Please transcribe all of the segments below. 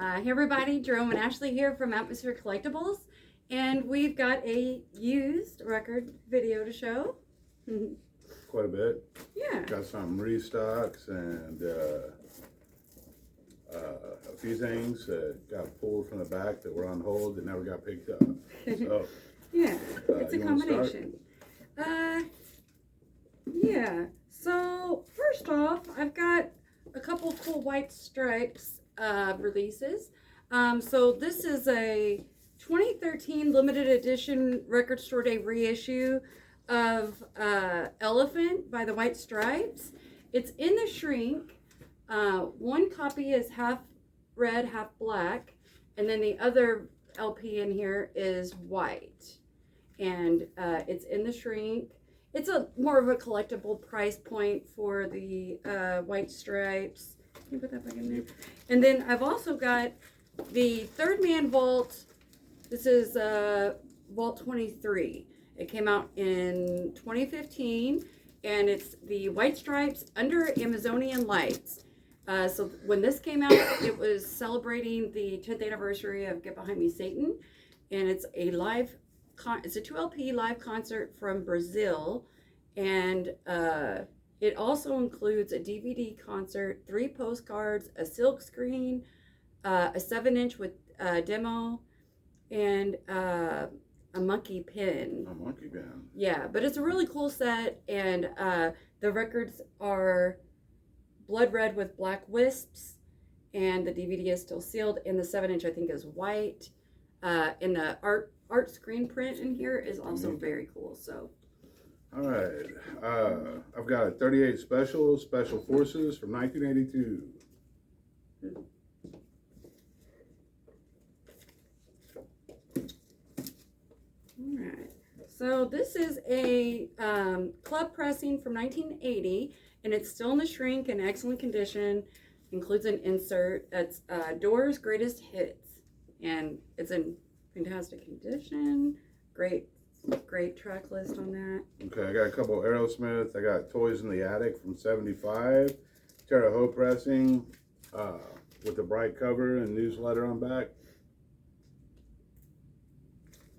Hey everybody, Jerome and Ashley here from Atmosphere Collectibles, and we've got a used record video to show. Quite a bit. Yeah. Got some restocks and a few things that got pulled from the back that were on hold that never got picked up. So, yeah, it's a you wanna combination. Yeah. So first off, I've got a couple cool White Stripes releases. So this is a 2013 limited edition Record Store Day reissue of Elephant by the White Stripes. It's in the shrink. One copy is half red, half black, and then the other LP in here is white. And it's in the shrink. It's a more of a collectible price point for the White Stripes. Can you put that back in there? And then I've also got the Third Man Vault. This is Vault 23. It came out in 2015, and it's the White Stripes Under Amazonian Lights. So when this came out, it was celebrating the 10th anniversary of Get Behind Me, Satan, and it's a live. It's a 2 LP live concert from Brazil, and it also includes a DVD concert, 3 postcards, a silk screen, a 7-inch with demo, and a monkey pin. a monkey band. Yeah, but it's a really cool set, and the records are blood red with black wisps, and the DVD is still sealed, and the 7-inch I think is white, and the art screen print in here is also very cool. So all right, I've got a 38 Special Forces from 1982. all right, so this is a club pressing from 1980, and it's still in the shrink in excellent condition. Includes an insert that's Doors Greatest Hits, and it's in fantastic condition. Great track list on that. Okay, I got a couple Aerosmith. I got Toys in the Attic from 75. Terre Haute pressing with the bright cover and newsletter on back.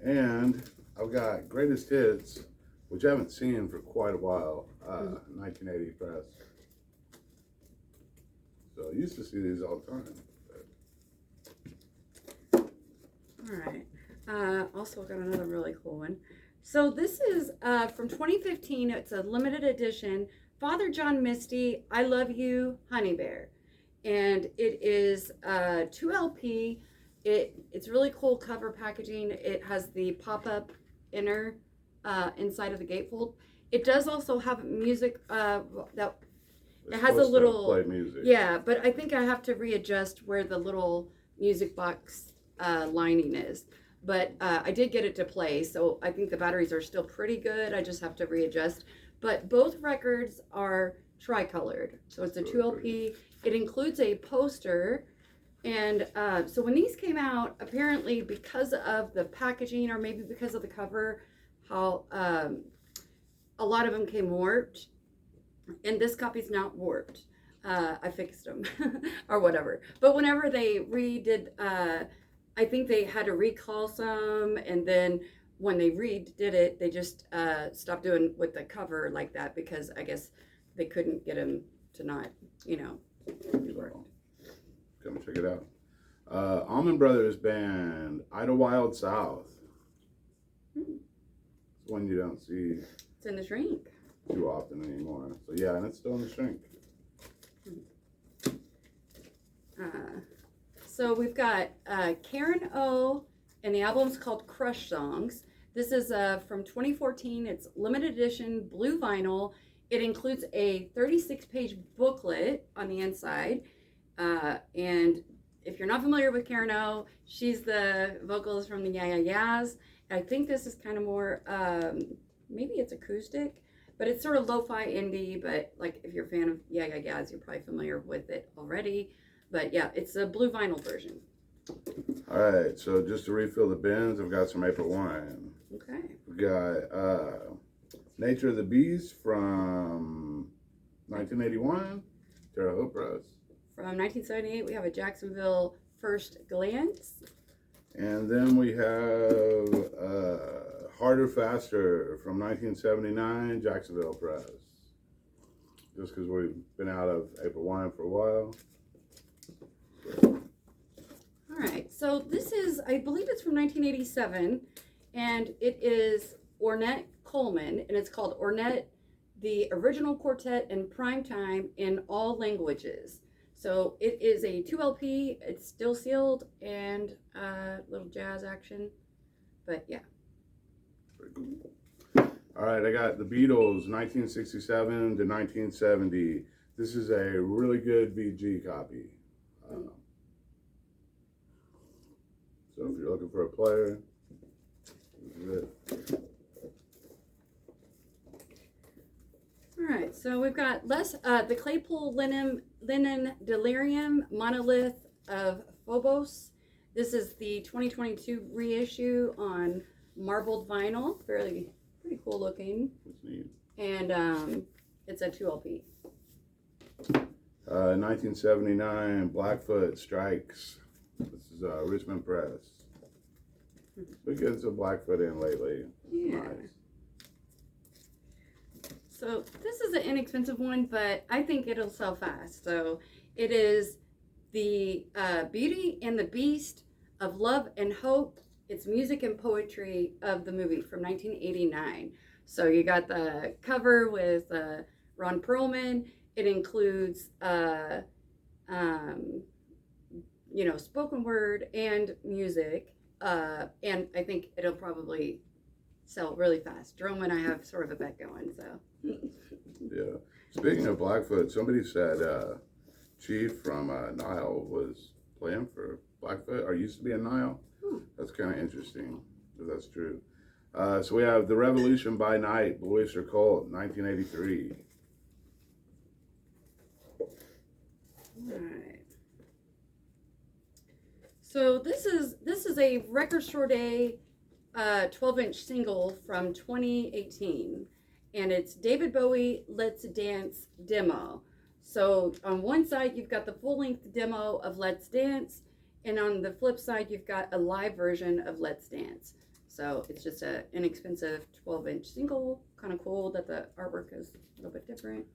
And I've got Greatest Hits, which I haven't seen for quite a while, 1980 press. So I used to see these all the time. All right. Also got another really cool one. So this is from 2015. It's a limited edition. Father John Misty, I Love You, Honey Bear. And it is 2 LP. It's really cool cover packaging. It has the pop-up inner inside of the gatefold. It does also have music that it has a little play music. Yeah, but I think I have to readjust where the little music box lining is. But I did get it to play, so I think the batteries are still pretty good. I just have to readjust. But both records are tricolored, so it's a 2 LP. It includes a poster, and so when these came out, apparently because of the packaging or maybe because of the cover, how a lot of them came warped, and this copy's not warped. I fixed them or whatever. But whenever they redid, I think they had to recall some, and then when they redid it, they just stopped doing with the cover like that because I guess they couldn't get them to not, work. Come check it out. Allman Brothers Band, Idlewild South. It's one you don't see It's in the shrink. too often anymore. So yeah, and it's still in the shrink. So we've got Karen O, and the album's called Crush Songs. This is from 2014. It's limited edition blue vinyl. It includes a 36-page booklet on the inside. And if you're not familiar with Karen O, she's the vocalist from the Yeah Yeah Yeahs. I think this is kind of more, maybe it's acoustic, but it's sort of lo-fi indie. But like if you're a fan of Yeah Yeah Yeahs, you're probably familiar with it already. But yeah, it's a blue vinyl version. All right, so just to refill the bins, I've got some April wine. Okay. We've got Nature of the Beast from 1981, Terre Haute Press. From 1978, we have a Jacksonville First Glance. And then we have Harder, Faster from 1979, Jacksonville Press. Just because we've been out of April Wine for a while. All right, so this is, I believe it's from 1987, and it is Ornette Coleman, and it's called Ornette, the Original Quartet in Prime Time in All Languages. So it is a 2 LP, it's still sealed, and little jazz action, but yeah. Pretty cool. All right, I got the Beatles, 1967 to 1970. This is a really good VG copy. So if you're looking for a player, this is it. All right, so we've got the Claypool Linen Delirium Monolith of Phobos. This is the 2022 reissue on marbled vinyl. Pretty cool looking. That's neat. And it's a 2 LP. 1979, Blackfoot Strikes. This is Richmond Press. We get some Blackfoot in lately. Yeah. Nice. So this is an inexpensive one, but I think it'll sell fast. So it is the Beauty and the Beast of Love and Hope. It's music and poetry of the movie from 1989. So you got the cover with Ron Perlman. It includes, spoken word and music. And I think it'll probably sell really fast. Jerome and I have sort of a bet going, so. Yeah. Speaking of Blackfoot, somebody said Chief from Nile was playing for Blackfoot, or used to be in Nile. That's kind of interesting, if that's true. So we have The Revolution by Night, Blue Oyster Cult, 1983. All right. So this is a Record Store Day 12-inch single from 2018, and it's David Bowie Let's Dance demo. So on one side you've got the full-length demo of Let's Dance, and on the flip side you've got a live version of Let's Dance. So it's just an inexpensive 12-inch single. Kind of cool that the artwork is a little bit different.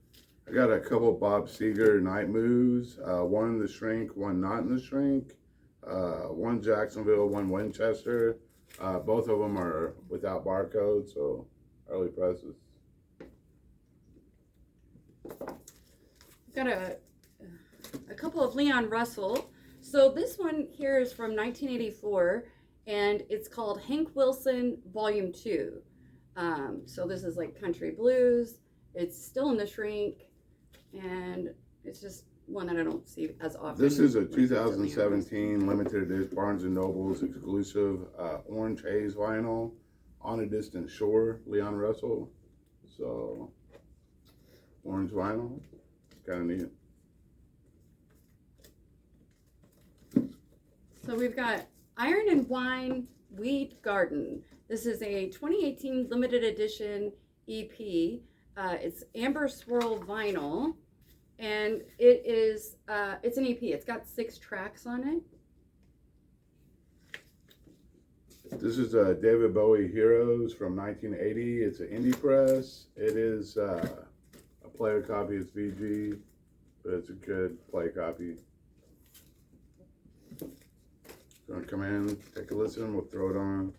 I got a couple Bob Seger night moves, one in the shrink, one not in the shrink, one Jacksonville, one Winchester. Both of them are without barcode, so early presses. Got a couple of Leon Russell. So this one here is from 1984, and it's called Hank Wilson Volume 2. So this is like country blues. It's still in the shrink, and it's just one that I don't see as often. This is a 2017 limited edition Barnes & Noble's exclusive orange haze vinyl, On a Distant Shore, Leon Russell. So, orange vinyl, kind of neat. So we've got Iron and Wine Weed Garden. This is a 2018 limited edition EP. It's amber swirl vinyl, and it is it's an EP. It's got 6 tracks on it. This is David Bowie Heroes from 1980. It's an indie press. It is a player copy. It's VG, but it's a good play copy. Gonna come in, take a listen. We'll throw it on.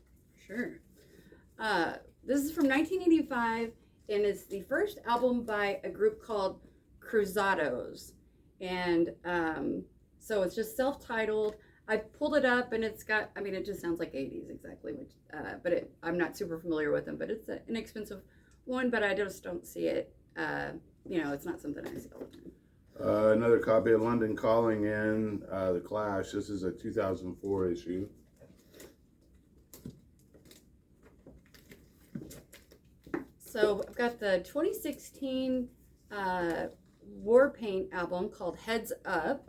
Sure. This is from 1985, and it's the first album by a group called Cruzados. And so it's just self-titled. I pulled it up, and it's got, I mean, it just sounds like 80s exactly, which, but I'm not super familiar with them, but it's an inexpensive one, but I just don't see it, it's not something I see all the time. Another copy of London Calling in, The Clash. This is a 2004 issue. So I've got the 2016 War Paint album called Heads Up.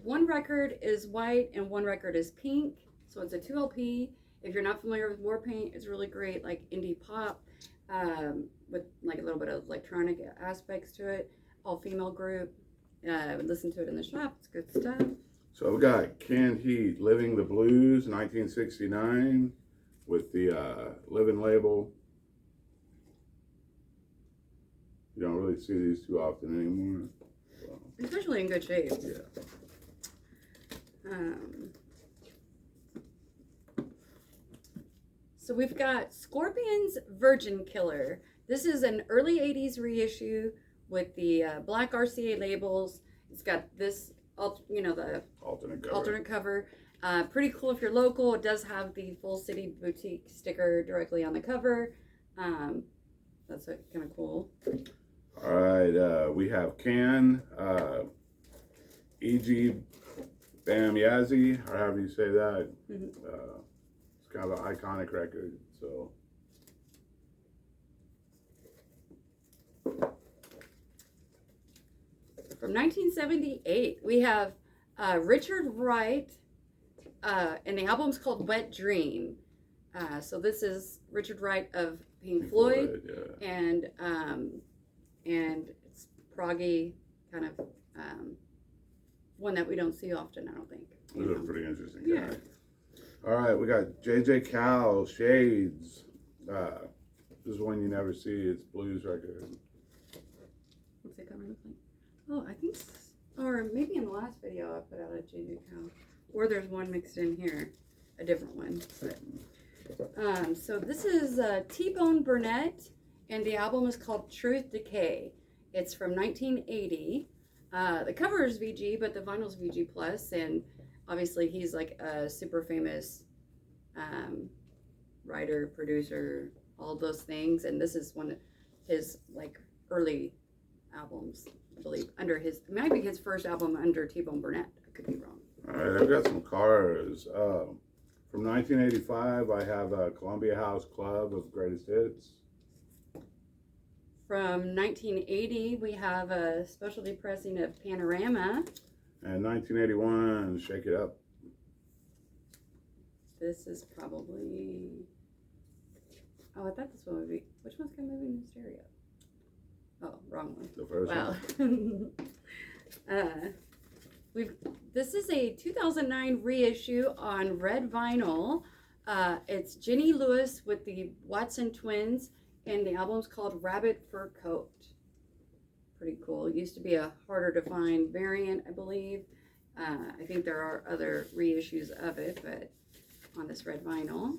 One record is white and one record is pink. So it's a 2 LP. If you're not familiar with War Paint, it's really great, like indie pop with like a little bit of electronic aspects to it. All female group. Listen to it in the shop. It's good stuff. So we got Canned Heat, Living the Blues, 1969, with the Living label. You don't really see these too often anymore. So, Especially in good shape. yeah. So we've got Scorpion's Virgin Killer. This is an early 80s reissue with the black RCA labels. It's got this, the alternate cover. Pretty cool if you're local. It does have the Full City Boutique sticker directly on the cover. That's kind of cool. All right, we have Can, E.G. Bam Yazzie, or however you say that. It's kind of an iconic record, so. From 1978, we have Richard Wright, and the album's called Wet Dream. So this is Richard Wright of Pink Floyd, Yeah. and it's proggy, kind of one that we don't see often, I don't think. This is a pretty interesting guy. Yeah. All right, we got J.J. Cowell, Shades. This is one you never see. It's blues record. What's it coming like? Oh, I think, or maybe in the last video I put out a J.J. Cowell, or there's one mixed in here, a different one. But, so this is T-Bone Burnett, and the album is called Truth Decay. It's from 1980. The cover is VG, but the vinyl's VG plus, and obviously he's like a super famous writer, producer, all those things, and this is one of his like early albums, I believe, under his, it might be his first album under T-Bone Burnett. I could be wrong. All right, I've got some cars. From 1985, I have Columbia House Club of Greatest Hits. From 1980, we have a specialty pressing of Panorama. And 1981, Shake It Up. This is probably, oh, I thought this one would be, which one's going to move in stereo? Oh, wrong one. The first one. This is a 2009 reissue on red vinyl. It's Jenny Lewis with the Watson Twins, and the album's called Rabbit Fur Coat. Pretty cool. It used to be a harder to find variant, I believe. I think there are other reissues of it, but on this red vinyl.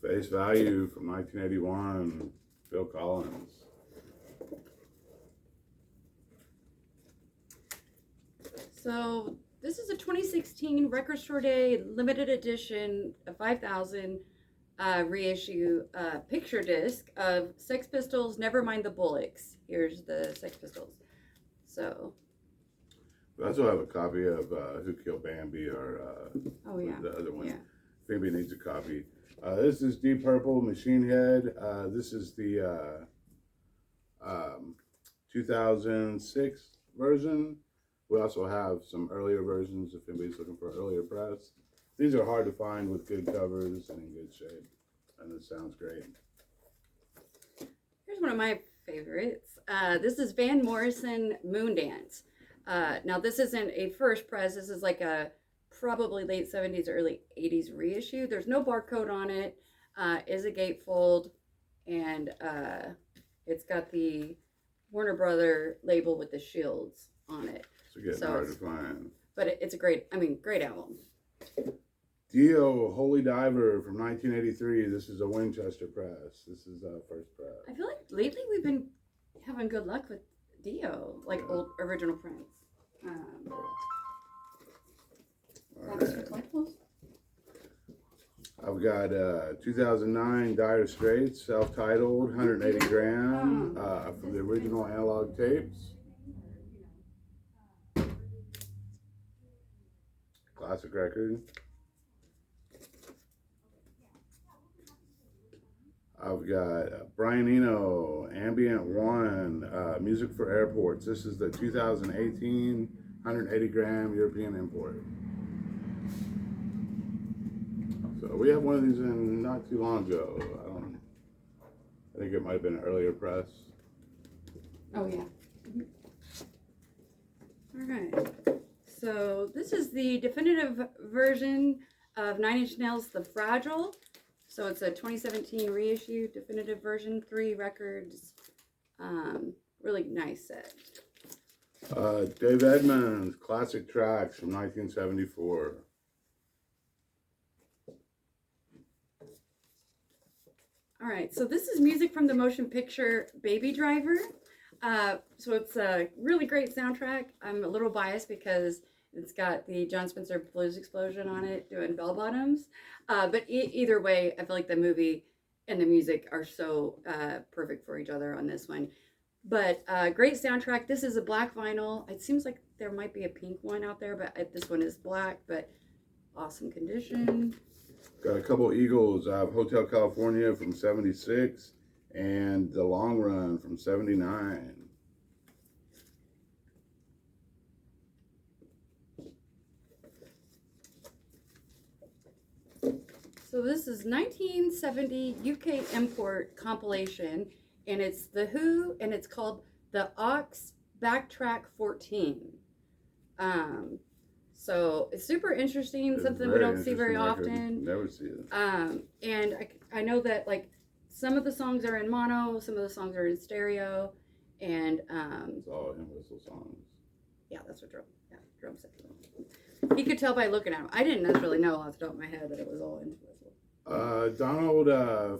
Face Value from 1981, Phil Collins. So this is a 2016 Record Store Day limited edition, a 5,000 reissue picture disc of Sex Pistols, Nevermind the Bullocks. Here's the Sex Pistols. So. We also have a copy of Who Killed Bambi, or Oh yeah. the other one. Yeah. If anybody needs a copy. This is Deep Purple, Machine Head. This is the 2006 version. We also have some earlier versions if anybody's looking for earlier press. These are hard to find with good covers and in good shape. And it sounds great. Here's one of my favorites. This is Van Morrison Moondance. Now this isn't a first press. This is like a probably late 70s, early 80s reissue. There's no barcode on it. Is a gatefold, and it's got the Warner Brother label with the shields on it. So getting hard to find. But it's a great album. Dio, Holy Diver from 1983. This is a Winchester press. This is first press. I feel like lately we've been having good luck with Dio, like old original prints. Collectibles? I've got 2009 Dire Straits, self-titled, 180 gram, from the original analog tapes. Classic record. I've got Brian Eno, Ambient One, Music for Airports. This is the 2018 180 gram European import. So we have one of these in not too long ago. I think it might have been an earlier press. Oh yeah. All right. So this is the definitive version of Nine Inch Nails' The Fragile. So it's a 2017 reissue, definitive version, 3 records. Really nice set. Dave Edmunds, classic tracks from 1974. All right, so this is music from the motion picture Baby Driver. So it's a really great soundtrack. I'm a little biased because it's got the John Spencer Blues Explosion on it doing bell bottoms. But either way, I feel like the movie and the music are so perfect for each other on this one. But great soundtrack. This is a black vinyl. It seems like there might be a pink one out there, but this one is black, but awesome condition. Got a couple Eagles. I have Hotel California from 76 and The Long Run from 79. So this is 1970 UK import compilation, and it's The Who, and it's called The Ox Backtrack 14. So it's super interesting, It's something we very don't see very interesting record. often. Never see it. And I know that like some of the songs are in mono, some of the songs are in stereo, and It's all hymn whistle songs. yeah, that's what Jerome said. He could tell by looking at him. I didn't necessarily know off the top of my head that it was all in whistle. Donald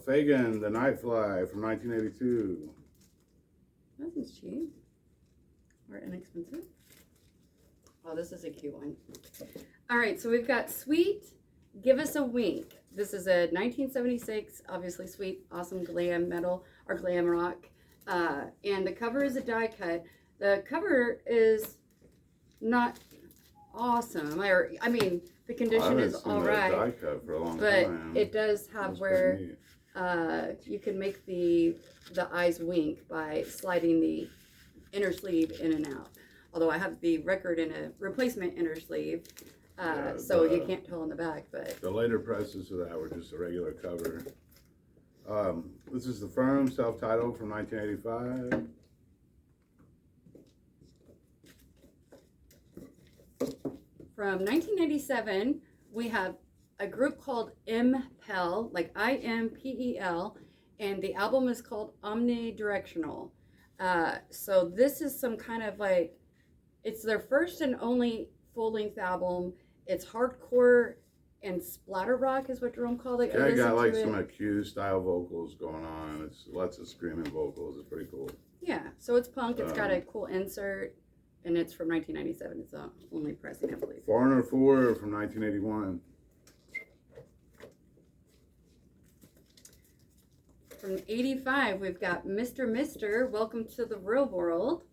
Fagen, The Nightfly from 1982. Nothing's cheap or inexpensive. Oh, this is a cute one. All right, so we've got Sweet, Give Us a Wink. This is a 1976, obviously Sweet, awesome glam metal or glam rock. And the cover is a die cut. The cover is not awesome. I mean, the condition is all right. Die cut for a long but time. it does have That's where pretty neat. you can make the eyes wink by sliding the inner sleeve in and out. Although I have the record in a replacement inner sleeve, so you can't tell in the back. But the later presses of that were just a regular cover. This is The Firm, self-titled from 1985. From 1997, we have a group called Impel, like IMPEL, and the album is called Omnidirectional. So this is some kind of like, it's their first and only full-length album. It's hardcore and splatter rock is what Jerome called it. Yeah, I got like some Accused style vocals going on. It's lots of screaming vocals. It's pretty cool. Yeah, so it's punk. It's got a cool insert, and it's from 1997. It's the only pressing, I believe. Foreigner 4 from 1981. From 85, we've got Mr. Mister, Welcome to the Real World.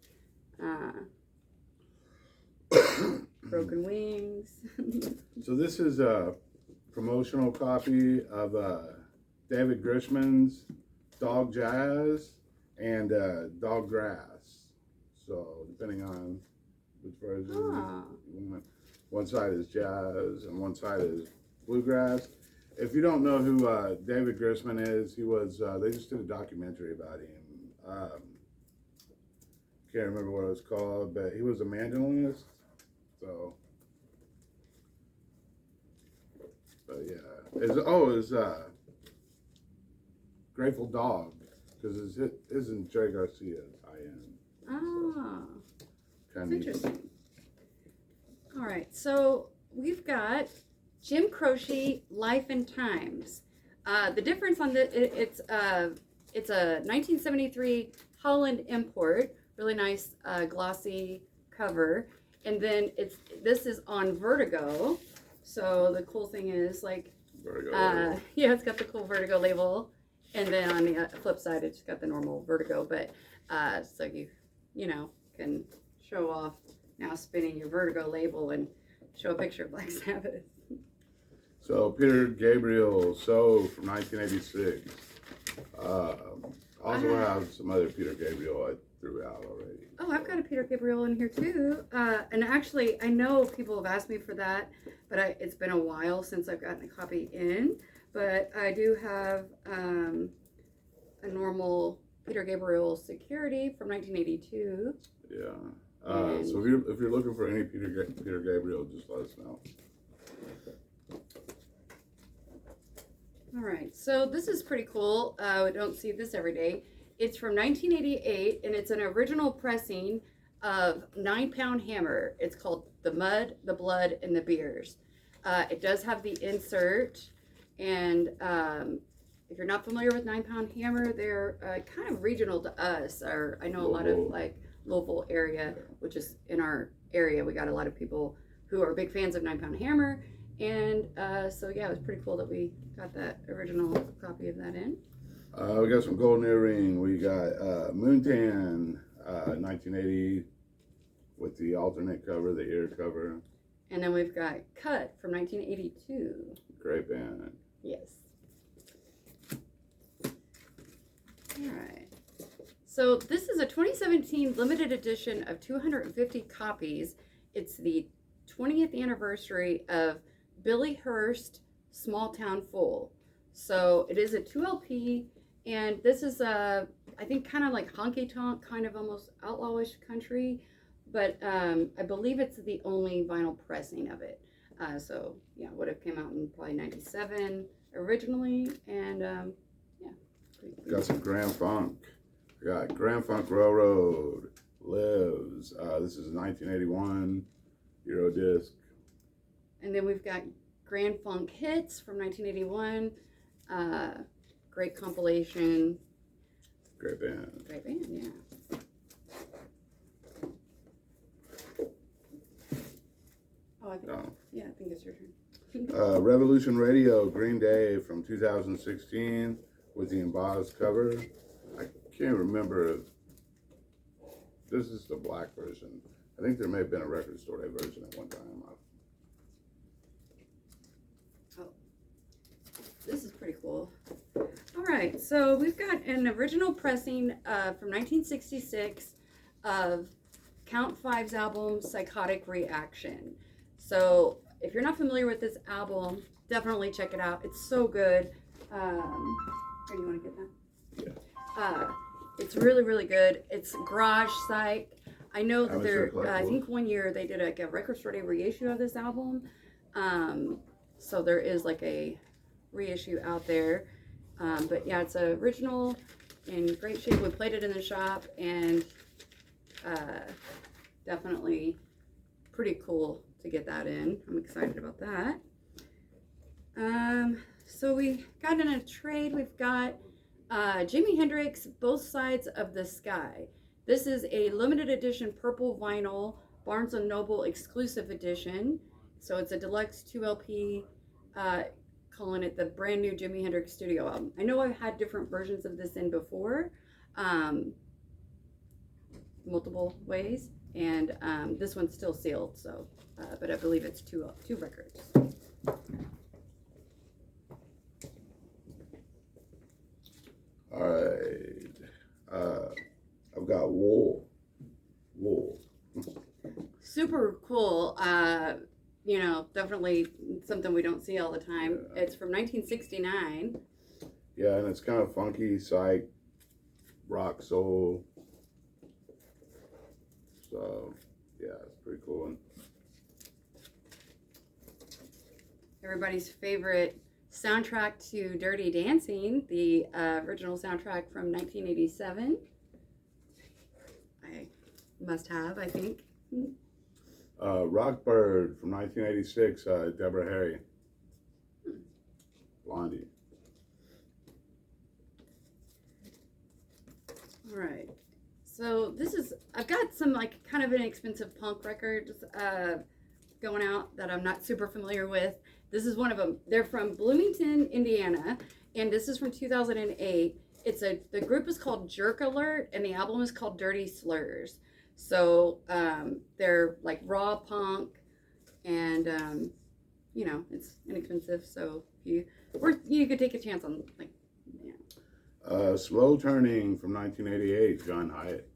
Broken Wings. So this is a promotional copy of David Grishman's Dog Jazz and Dog Grass. So depending on which version you want. One side is jazz and one side is bluegrass. If you don't know who David Grishman is, he was, they just did a documentary about him. Can't remember what it was called, but he was a mandolinist. So, but yeah, it's Grateful Dog, because it isn't Jerry Garcia's high-end. Ah, Kind that's interesting. All right, so we've got Jim Croce, Life and Times. The difference on it's a 1973 Holland import, really nice glossy cover. And then this is on Vertigo. So the cool thing is like, Vertigo. yeah, it's got the cool Vertigo label. And then on the flip side, it's got the normal Vertigo. But so you know, can show off now spinning your Vertigo label and show a picture of Black Sabbath. So Peter Gabriel, So from 1986. Also have some other Peter Gabriel I threw out already. Oh, I've got a Peter Gabriel in here too. And actually, I know people have asked me for that, but it's been a while since I've gotten a copy in. But I do have a normal Peter Gabriel Security from 1982. Yeah. So if you're looking for any Peter Gabriel, just let us know. All right, so this is pretty cool. We don't see this every day. It's from 1988, and it's an original pressing of 9-Pound Hammer. It's called The Mud, the Blood, and the Beers. It does have the insert, and if you're not familiar with 9-Pound Hammer, they're kind of regional to us. Or I know a lot of like Louisville area, which is in our area. We got a lot of people who are big fans of 9-Pound Hammer, and so yeah, it was pretty cool that we got that original copy of that in. We got some golden earring. We got Moontan, 1980, with the alternate cover, the ear cover. And then we've got Cut from 1982. Great band. Yes. All right. So this is a 2017 limited edition of 250 copies. It's the 20th anniversary of Billy Hurst, Small Town Fool. So it is a 2LP, and this is I think kind of like honky tonk, kind of almost outlawish country, but I believe it's the only vinyl pressing of it. So yeah, would have came out in probably 97 originally, and yeah. Got some Grand Funk. We got Grand Funk Railroad, Lives. This is 1981 Eurodisc. And then we've got Grand Funk Hits from 1981. Great compilation. Great band. Great band, yeah. Oh, yeah, I think it's your turn. Revolution Radio, Green Day from 2016 with the embossed cover. I can't remember if this is the black version. I think there may have been a record store day version at one time. This is pretty cool. All right, so we've got an original pressing from 1966 of Count Five's album, Psychotic Reaction. So if you're not familiar with this album, definitely check it out. It's so good. Here, you want to get that? Yeah. It's really, really good. It's garage psych. I know that I think one year they did like a record store day reissue of this album. So there is like a reissue out there, but yeah, it's original in great shape. We played it in the shop, and definitely pretty cool to get that in. I'm excited about that. So we got in a trade. We've got Jimi Hendrix, Both Sides of the Sky. This is a limited edition purple vinyl Barnes & Noble exclusive edition. So it's a deluxe 2LP, calling it the brand new Jimi Hendrix studio album. I know I've had different versions of this in before, multiple ways, and this one's still sealed, so, but I believe it's two records. All right. I've got Wool. Super cool. You know, definitely something we don't see all the time. Yeah. It's from 1969. Yeah, and it's kind of funky, psych, rock, soul. So, yeah, it's pretty cool one. Everybody's favorite soundtrack to Dirty Dancing, the original soundtrack from 1987. I must have, I think. Rockbird from 1986, Deborah Harry. Blondie. All right. So this is, I've got some like kind of inexpensive punk records going out that I'm not super familiar with. This is one of them. They're from Bloomington, Indiana, and this is from 2008. The group is called Jerk Alert, and the album is called Dirty Slurs. So they're like raw punk, and you know, it's inexpensive. So you could take a chance on like, yeah. Slow Turning from 1988, John Hyatt.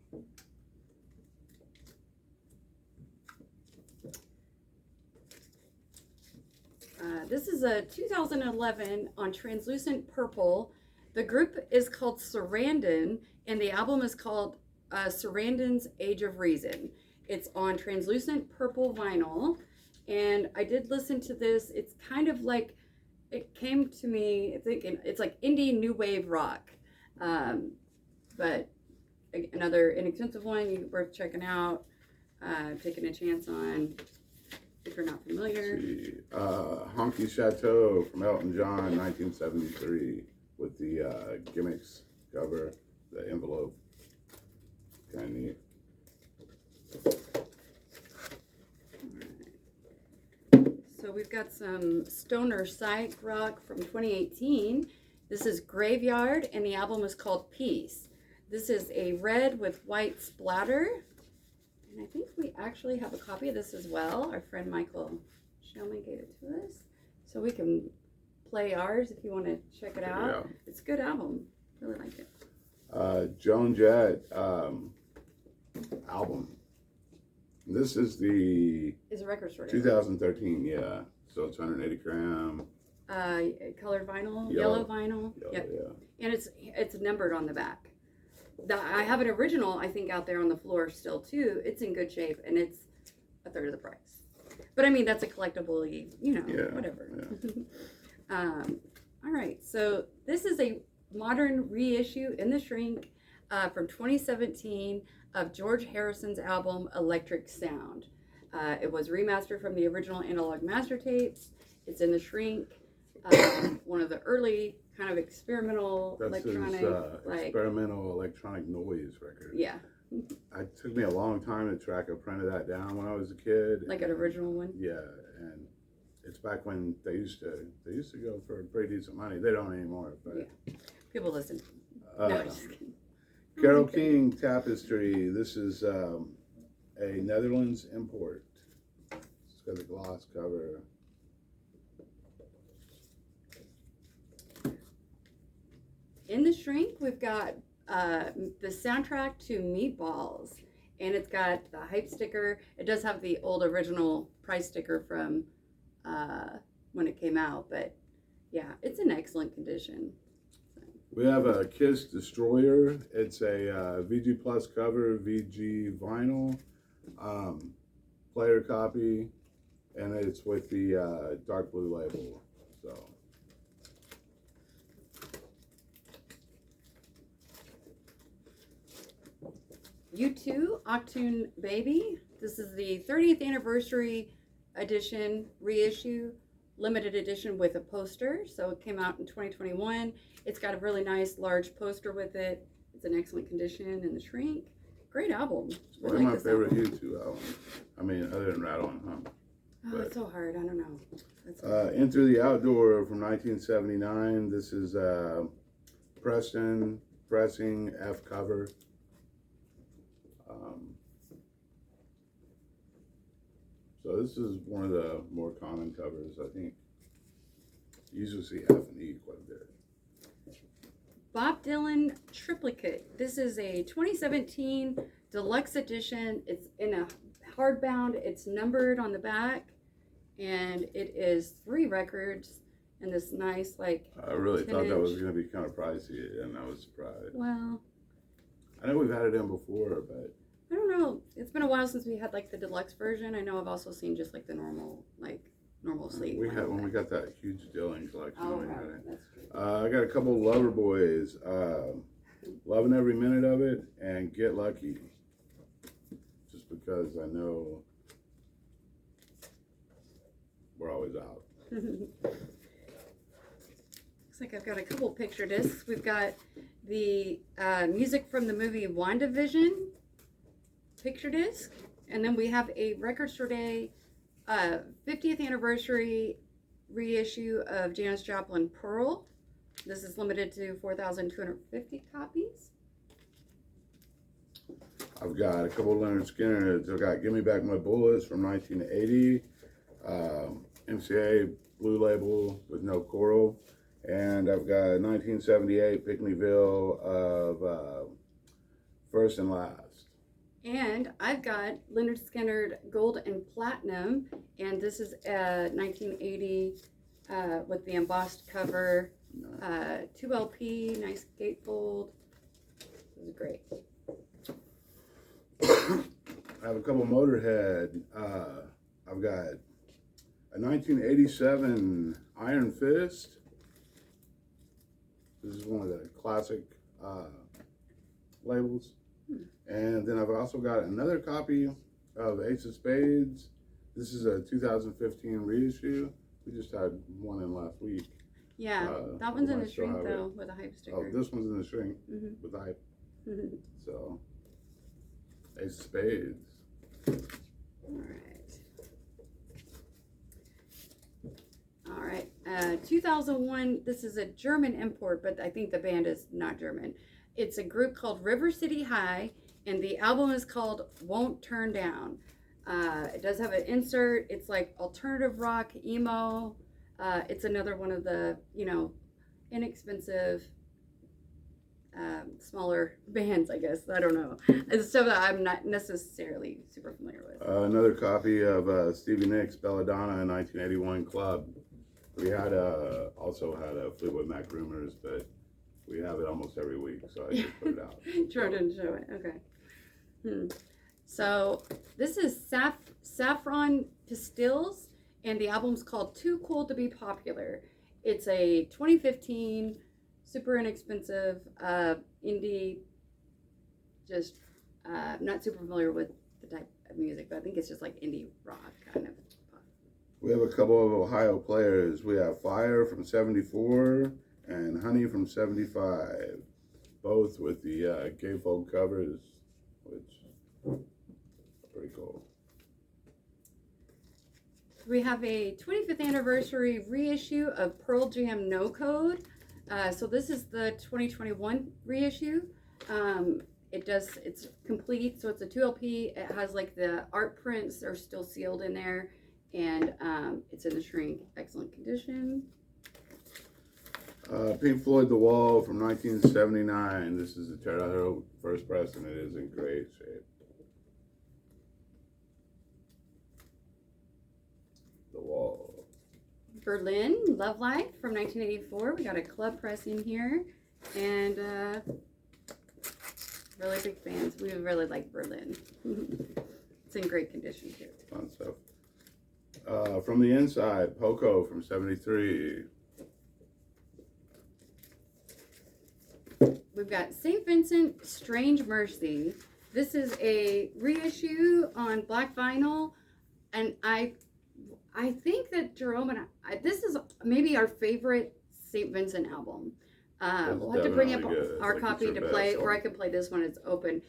This is a 2011 on Translucent Purple. The group is called Sarandon, and the album is called Sarandon's Age of Reason. It's on translucent purple vinyl. And I did listen to this. It's kind of like, it came to me thinking, it's like indie new wave rock. But another inexpensive one, worth checking out, taking a chance on if you're not familiar. Let's see. Honky Chateau from Elton John, 1973, with the gimmicks cover, the envelope. Kind of neat. So we've got some stoner psych rock from 2018. This is Graveyard, and the album is called Peace. This is a red with white splatter. And I think we actually have a copy of this as well. Our friend Michael Shellman gave it to us. So we can play ours if you want to check it out. Yeah. It's a good album. Really like it. Joan Jett album. This is the It's a record store. 2013, yeah. So it's 180 gram. Colored vinyl, Yellow. yellow vinyl. Yep. Yeah. And it's numbered on the back. I have an original, I think, out there on the floor still too. It's in good shape, and it's a third of the price. But I mean, that's a collectible, whatever. Yeah. All right, so this is a modern reissue in the shrink from 2017 of George Harrison's album Electric Sound. It was remastered from the original analog master tapes. It's in the shrink. One of the early kind of experimental electronic, experimental electronic noise record. Yeah. It took me a long time to track a print of that down when I was a kid. Like an original one. Yeah, and it's back when they used to go for pretty decent money. They don't anymore, but yeah. People listen. No, just kidding. Carole King Tapestry. This is a Netherlands import. It's got a gloss cover. In the shrink, we've got the soundtrack to Meatballs, and it's got the hype sticker. It does have the old original price sticker from when it came out, but yeah, it's in excellent condition. We have a Kiss Destroyer. It's a VG Plus cover, VG vinyl, player copy, and it's with the dark blue label. So. U2 Octoon Baby. This is the 30th anniversary edition, reissue, limited edition with a poster. So it came out in 2021. It's got a really nice large poster with it. It's in excellent condition in the shrink. Great album. One of my favorite U2 albums. I mean, other than Rattle and Hum. Oh, it's so hard. I don't know. Enter the Outdoor from 1979. This is Preston pressing F cover. So this is one of the more common covers, I think. You usually see F and E quite a bit. Bob Dylan Triplicate. This is a 2017 deluxe edition. It's in a hardbound. It's numbered on the back, and it is 3 records and this nice I really thought that was going to be kind of pricey, and I was surprised. Well, I know we've had it in before, but I don't know. It's been a while since we had the deluxe version. I know I've also seen just the normal sleeve. we got that huge Dylan collection. Oh, right. That's true. I got a couple Lover Boys, Loving Every Minute of It, and Get Lucky. Just because I know we're always out. Looks like I've got a couple picture discs. We've got the music from the movie WandaVision picture disc, and then we have a Record Store Day 50th anniversary reissue of Janis Joplin Pearl. This is limited to 4,250 copies. I've got a couple of Leonard Skinner. I've got Give Me Back My Bullets from 1980, MCA Blue Label with no coral, and I've got 1978 Pickneyville of First and Last. And I've got Leonard Skinner Gold and Platinum, and this is 1980 with the embossed cover, 2 LP, nice gatefold. This is great. I have a couple Motorhead. I've got a 1987 Iron Fist. This is one of the classic labels. And then I've also got another copy of Ace of Spades. This is a 2015 reissue. We just had one in last week. Yeah, that one's in the shrink though, with a hype sticker. Oh, this one's in the shrink with the hype. So, Ace of Spades. All right. 2001, this is a German import, but I think the band is not German. It's a group called River City High, and the album is called Won't Turn Down. It does have an insert. It's like alternative rock, emo. It's another one of the, inexpensive, smaller bands, I guess. I don't know. It's stuff that I'm not necessarily super familiar with. Another copy of Stevie Nicks' Belladonna in 1981 Club. We had also had a Fleetwood Mac Rumors, but we have it almost every week, so I just put it out. Troy didn't show it. Okay. So this is Saffron Pastilles, and the album's called Too Cool to Be Popular. It's a 2015, super inexpensive indie. Just not super familiar with the type of music, but I think it's just like indie rock kind of. We have a couple of Ohio players. We have Fire from 74 and Honey from 75, both with the gatefold covers, which are pretty cool. We have a 25th anniversary reissue of Pearl Jam No Code. So this is the 2021 reissue. It's complete, so it's a 2LP. It has like the art prints are still sealed in there, and it's in the shrink, excellent condition. Pink Floyd The Wall from 1979. This is the Terra first press, and it is in great shape. The Wall. Berlin, Love Life from 1984. We got a club press in here, and really big fans. We really like Berlin. It's in great condition too. Fun stuff. From the Inside, Poco from 73. We've got St. Vincent, Strange Mercy. This is a reissue on black vinyl, and I think that Jerome and I, this is maybe our favorite St. Vincent album. We'll have to bring up our copy to play, or I could play this when it's open.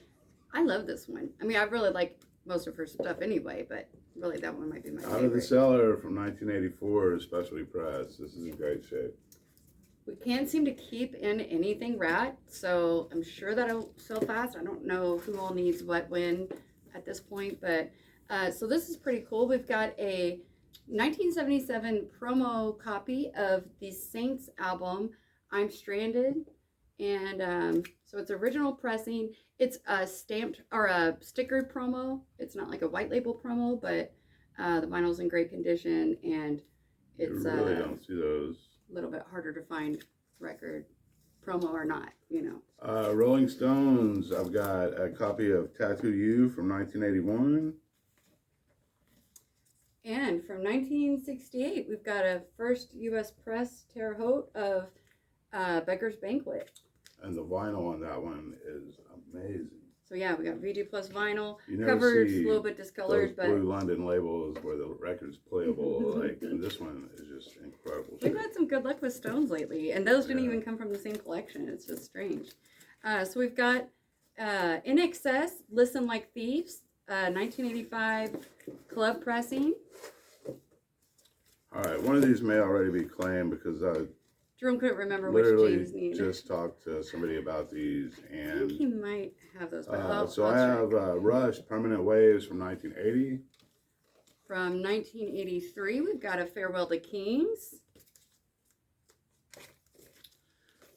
I love this one. I mean, I really like most of her stuff anyway, but really that one might be my favorite. Out of the Cellar from 1984, specialty press. This is in great shape. We can't seem to keep in anything rat, so I'm sure that'll sell fast. I don't know who all needs what when at this point, but so this is pretty cool. We've got a 1977 promo copy of the Saints album, I'm Stranded, and so it's original pressing. It's a stamped or a stickered promo. It's not like a white label promo, but the vinyl's in great condition, and it's you really don't see those. A little bit harder to find record, promo or not, Rolling Stones, I've got a copy of Tattoo You from 1981. And from 1968, we've got a first U.S. press Terre Haute of Beggar's Banquet. And the vinyl on that one is amazing. So yeah, we got VG plus vinyl. You never Covered, see a little bit discolored, but Blue London labels where the record's playable. And this one is just incredible. We've had some good luck with Stones lately, and those didn't even come from the same collection. It's just strange. So we've got In Excess, Listen Like Thieves, 1985 club pressing. All right, one of these may already be claimed because Jerome couldn't remember which James needed. Just talked to somebody about these, and I think he might have those. But so I have Rush Permanent Waves from 1980. From 1983, we've got a Farewell to Kings.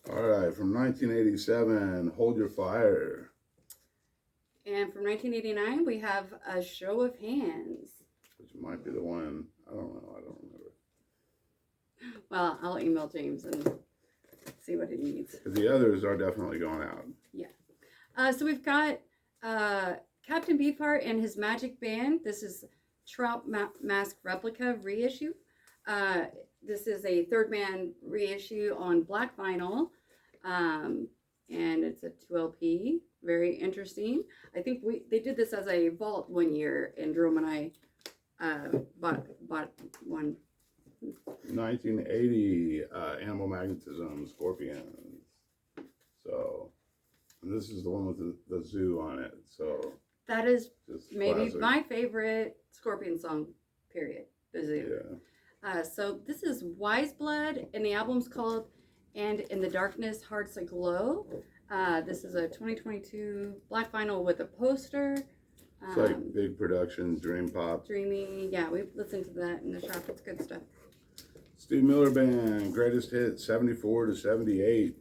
All right, from 1987, Hold Your Fire. And from 1989, we have A Show of Hands. Which might be the one. I don't know. I don't remember. Well, I'll email James and see what he needs. The others are definitely going out. Yeah. So we've got Captain Beefheart and his Magic Band. This is Trout Mask Replica reissue. This is a third man reissue on black vinyl. And it's a 2LP. Very interesting. I think they did this as a vault one year, and Jerome and I bought one. 1980 Animal Magnetism Scorpions. So, and this is the one with the zoo on it. So that is maybe classic. my favorite Scorpion song. Period. The zoo. Yeah. So this is Wise Blood, and the album's called "And in the Darkness Hearts Aglow." This is a 2022 black vinyl with a poster. It's like big production, dream pop. Dreamy. Yeah, we've listened to that in the shop. It's good stuff. Steve Miller Band, greatest hit, 74 to 78.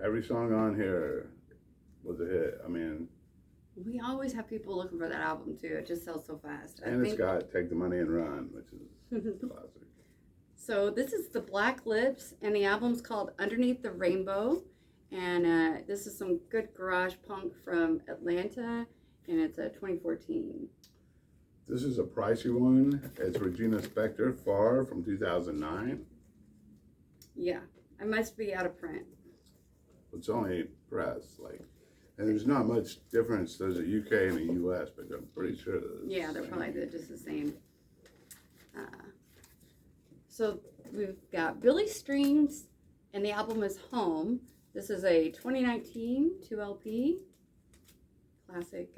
Every song on here was a hit. I mean, we always have people looking for that album too. It just sells so fast. And it's got Take the Money and Run, which is classic. So this is the Black Lips, and the album's called Underneath the Rainbow. And this is some good garage punk from Atlanta, and it's a 2014. This is a pricey one. It's Regina Spektor, Far, from 2009. Yeah, I must be out of print. It's only press, and there's not much difference. There's a UK and a US, but I'm pretty sure yeah, they're probably just the same. So we've got Billy Strings, and the album is Home. This is a 2019 2LP. Classic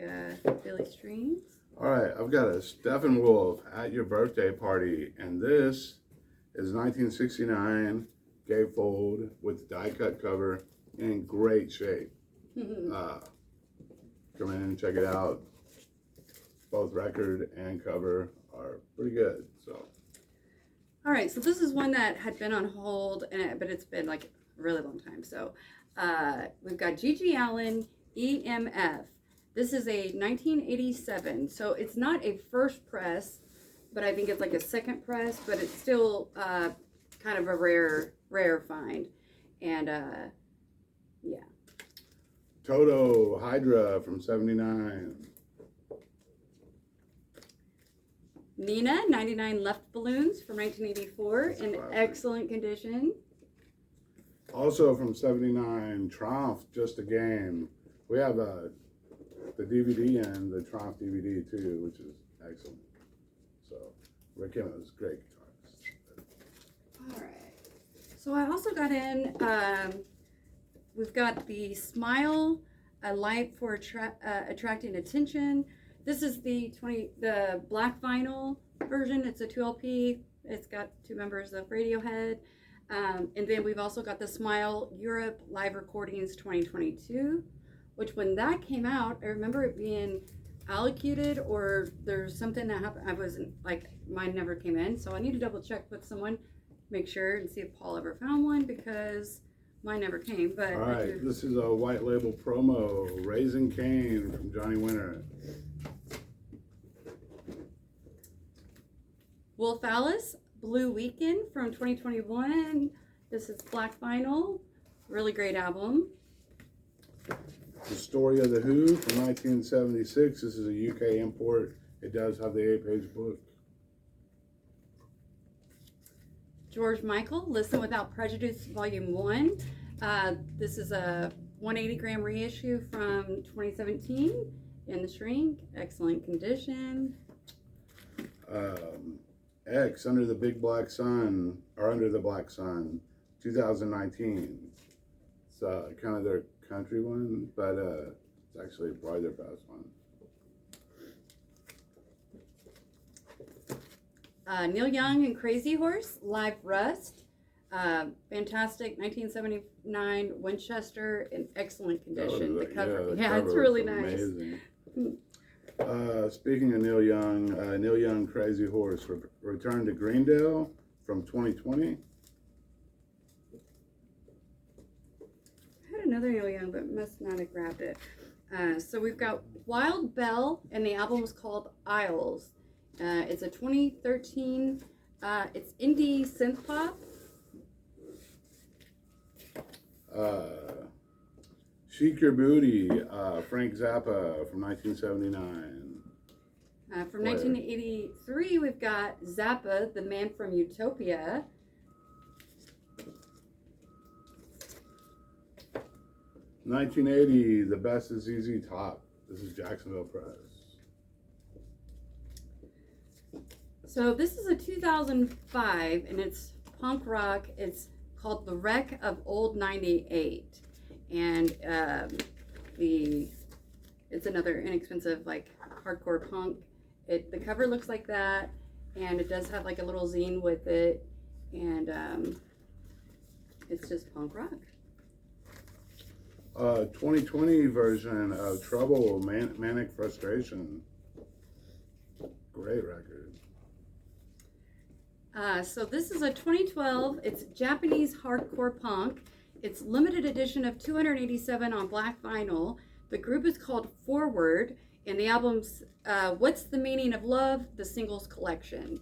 Billy Strings. All right, I've got a Steppenwolf At Your Birthday Party, and this is 1969 gatefold with die-cut cover in great shape. Come in and check it out. Both record and cover are pretty good. So, all right, so this is one that had been on hold, but it's been like a really long time. So we've got Gigi Allen, EMF. This is a 1987, so it's not a first press, but I think it's like a second press, but it's still kind of a rare find. And yeah. Toto Hydra from 79. Nina, 99 Left Balloons from 1984 in excellent condition. Also from 79, Triumph, Just a Game. We have the DVD and the Triumph DVD too, which is excellent. So Rick Emmons, great guitarist. All right. So I also got in, we've got the Smile, a light for attracting attention. This is the black vinyl version. It's a 2LP. It's got 2 members of Radiohead. And then we've also got the Smile Europe Live Recordings 2022, which when that came out, I remember it being allocated or there's something that happened. I wasn't mine never came in. So I need to double check with someone, make sure and see if Paul ever found one because mine never came. But all right, this is a white label promo, Raising Cain from Johnny Winter. Wolf Alice, Blue Weekend from 2021. This is black vinyl. Really great album. The Story of the Who from 1976. This is a UK import. It does have the 8-page book. George Michael, Listen Without Prejudice, Volume 1. This is a 180-gram reissue from 2017 in the shrink. Excellent condition. X, Under the Big Black Sun, or Under the Black Sun, 2019. It's kind of their country one, but it's actually probably their best one. Neil Young and Crazy Horse, Live Rust. Fantastic 1979 Winchester in excellent condition. The cover, yeah, it's really nice. Amazing. Speaking of Neil Young, Crazy Horse, Return to Greendale from 2020. I had another Neil Young, but must not have grabbed it. So we've got Wild Bell, and the album is called Isles. It's a 2013, it's indie synth pop. Chic Your Booty, Frank Zappa from 1979. From Player. 1983, we've got Zappa, the man from Utopia. $1980, The Best is ZZ Top. This is Jacksonville Press. So this is a 2005, and it's punk rock. It's called The Wreck of Old 98. And it's another inexpensive, like, hardcore punk. The cover looks like that, and it does have like a little zine with it, and it's just punk rock. 2020 version of Trouble, Manic Frustration. Great record. So this is a 2012. It's Japanese hardcore punk. It's limited edition of 287 on black vinyl. The group is called Forward, and the album's What's the Meaning of Love? The Singles Collection.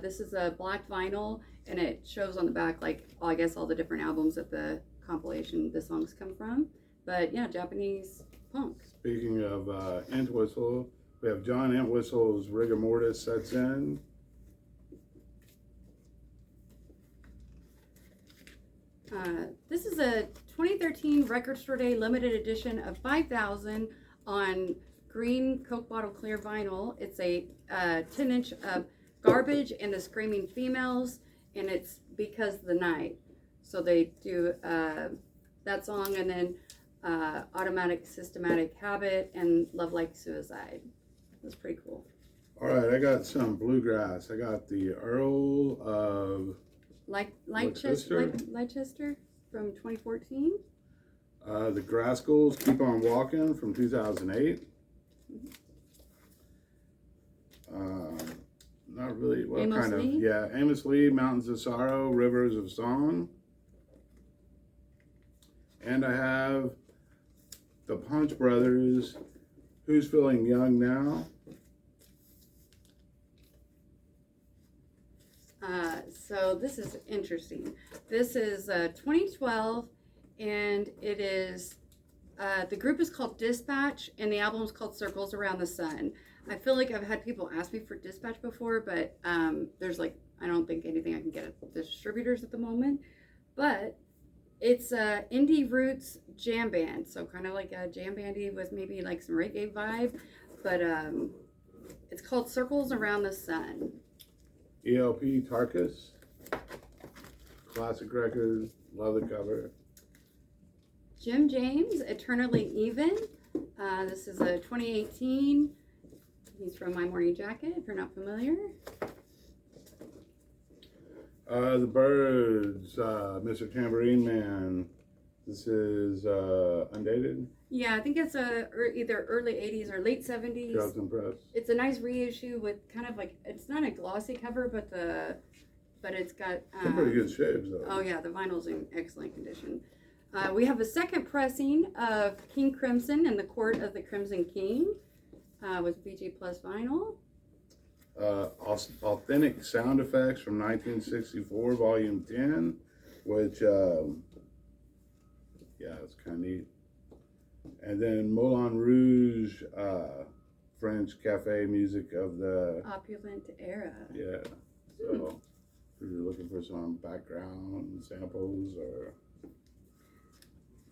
This is a black vinyl, and it shows on the back, like, I guess all the different albums that the compilation the songs come from. But yeah, Japanese punk. Speaking of Entwistle, we have John Entwistle's Rigor Mortis Sets In. This is a 2013 Record Store Day limited edition of 5,000 on green Coke bottle clear vinyl. It's a 10-inch of Garbage and the Screaming Females, and it's Because the Night. So they do that song, and then Automatic Systematic Habit and Love Like Suicide. That's pretty cool. All right, I got some bluegrass. I got the Earl of Leicester from 2014. The Graskels, Keep On Walking from 2008. Not really, well, Amos kind of, Lee? yeah. Amos Lee, Mountains of Sorrow, Rivers of Song. And I have the Punch Brothers, Who's Feeling Young Now? So this is interesting. This is 2012, and it is, the group is called Dispatch, and the album is called Circles Around the Sun. I feel like I've had people ask me for Dispatch before, but there's like, I don't think anything I can get at distributors at the moment. But it's a indie roots jam band, so kind of like a jam bandy with maybe like some reggae vibe, but it's called Circles Around the Sun. ELP Tarkus, classic record, love the cover. Jim James, Eternally Even. This is a 2018. He's from My Morning Jacket, if you're not familiar. The Birds, Mr. Tambourine Man. This is undated. Yeah, I think it's either early 80s or late 70s. Charlton Press. It's a nice reissue with kind of like, it's not a glossy cover, but it's got... Some pretty good shapes, though. Oh yeah, the vinyl's in excellent condition. We have a second pressing of King Crimson and the Court of the Crimson King with VG Plus vinyl. Authentic Sound Effects from 1964, Volume 10, which, yeah, it's kind of neat. And then Moulin Rouge, French cafe music of the Opulent era. Yeah. So if you're looking for some background samples or.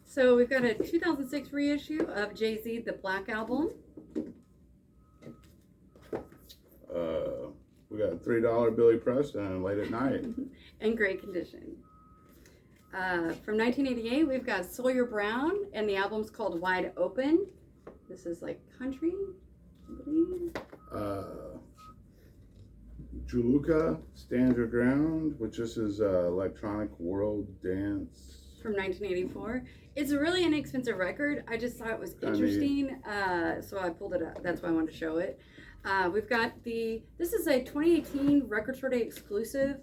So we've got a 2006 reissue of Jay-Z, The Black Album. We got $3 Billy Preston, Late at Night. In great condition. From 1988, we've got Sawyer Brown, and the album's called Wide Open. This is like country, I believe. Juluka, Stand Your Ground, which this is Electronic World Dance. From 1984. It's a really inexpensive record. I just thought it was interesting, so I pulled it up. That's why I wanted to show it. We've got this is a 2018 Record Store Day exclusive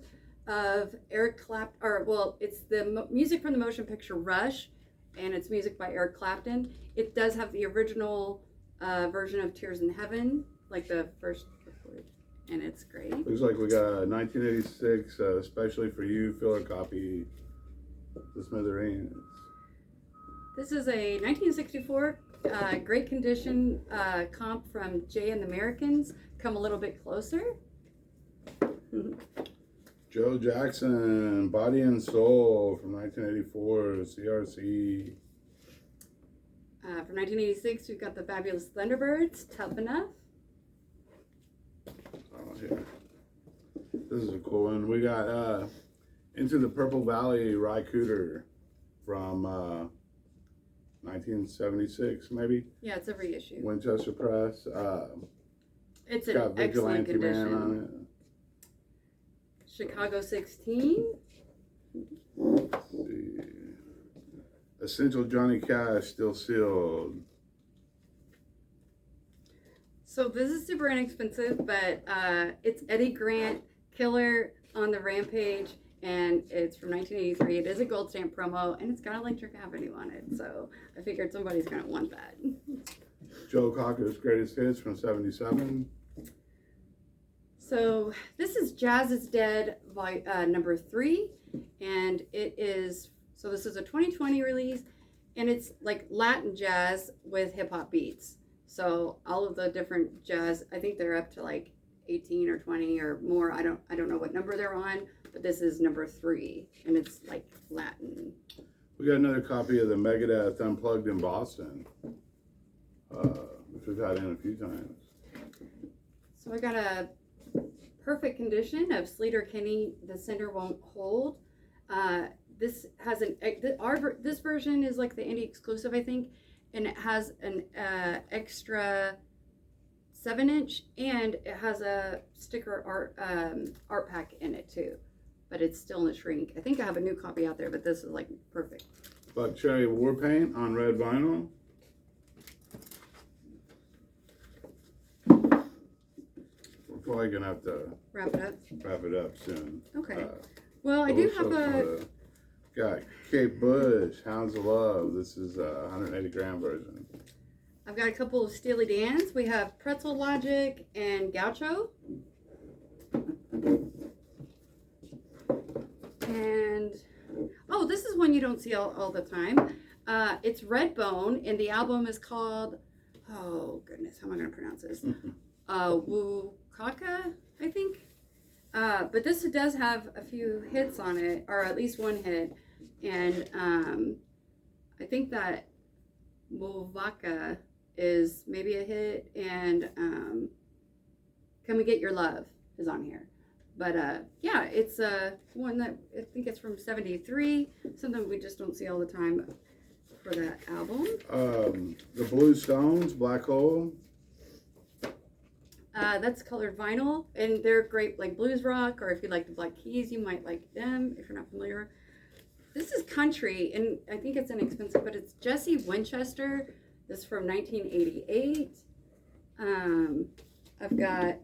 of Eric Clapton, it's the music from the motion picture Rush, and it's music by Eric Clapton. It does have the original version of Tears in Heaven, like the first recorded, and it's great. Looks like we got a 1986, especially for you, filler copy, The Smithereens. This is a 1964 great condition comp from Jay and the Americans. Come a little bit closer. Joe Jackson, Body and Soul from 1984, CRC. From 1986, we've got the Fabulous Thunderbirds, Tough Enough. Oh, yeah. This is a cool one. We got Into the Purple Valley, Ry Cooder from 1976, maybe? Yeah, it's a reissue. Winchester Press. It's got an excellent Vigilante Man condition. on it. Chicago 16. Let's see. Essential Johnny Cash, Still Sealed. So this is super inexpensive, but it's Eddie Grant, Killer on the Rampage, and it's from 1983. It is a gold stamp promo, and it's got Electric Avenue on it, so I figured somebody's going to want that. Joe Cocker's Greatest Hits from 77. So this is Jazz is Dead by number 3, and it is, so this is a 2020 release, and it's like Latin jazz with hip-hop beats. So all of the different jazz, I think they're up to like 18 or 20 or more. I don't know what number they're on, but this is number 3, and it's like Latin. We got another copy of the Megadeth Unplugged in Boston, which we've had in a few times. So I got a perfect condition of Sleater Kinney, The Cinder Won't Hold. This has this version is like the indie exclusive, I think, and it has an extra 7-inch, and it has a sticker art pack in it too, but it's still in the shrink. I think I have a new copy out there, but this is like perfect. Buck Cherry War Paint on red vinyl. We're probably gonna have to Wrap it up soon. Okay. Well, I do have got Kate Bush, Hounds of Love. This is a 180 gram version. I've got a couple of Steely Dan's. We have Pretzel Logic and Gaucho. And, oh, this is one you don't see all the time. It's Redbone, and the album is called, oh goodness, how am I going to pronounce this? Wukaka, I think. But this does have a few hits on it, or at least one hit. And I think that Wukaka is maybe a hit, and Can We Get Your Love is on here. But yeah, it's one that I think it's from 73, something we just don't see all the time for that album. The Blue Stones, Black Hole. That's colored vinyl, and they're great like blues rock, or if you like the Black Keys, you might like them if you're not familiar. This is country, and I think it's inexpensive, but it's Jesse Winchester. This is from 1988. I've got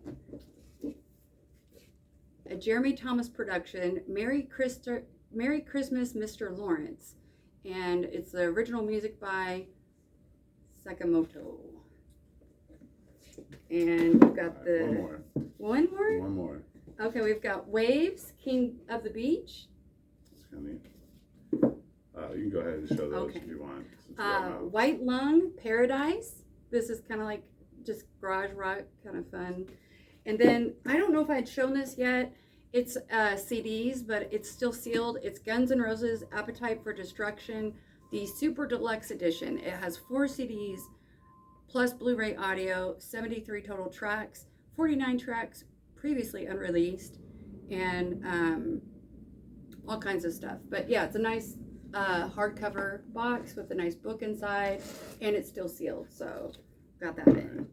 a Jeremy Thomas production, Merry Christmas, Mr. Lawrence. And it's the original music by Sakamoto. And we've got the... One more? One more. Okay, we've got Waves, King of the Beach. That's kind of neat. You can go ahead and show those if you want. White Lung, Paradise. This is kind of like just garage rock, kind of fun. And then, I don't know if I had shown this yet. It's CDs, but it's still sealed. It's Guns N' Roses, Appetite for Destruction, the Super Deluxe Edition. It has 4 CDs, plus Blu-ray audio, 73 total tracks, 49 tracks previously unreleased, and all kinds of stuff. But yeah, it's a nice hardcover box with a nice book inside, and it's still sealed, so got that in.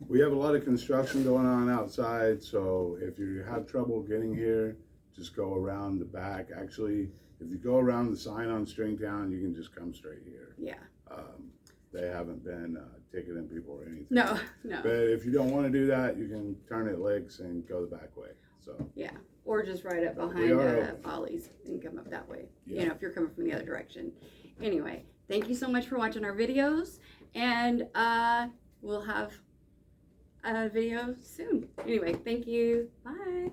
We have a lot of construction going on outside, so if you have trouble getting here, just go around the back. Actually, if you go around the sign on Stringtown, you can just come straight here. Yeah. They haven't been ticketing people or anything. No. But if you don't want to do that, you can turn at Licks and go the back way. So. Yeah, or just right up behind Follies and come up that way. Yeah. You know, if you're coming from the other direction. Anyway, thank you so much for watching our videos, and we'll have a video soon. Anyway, thank you. Bye.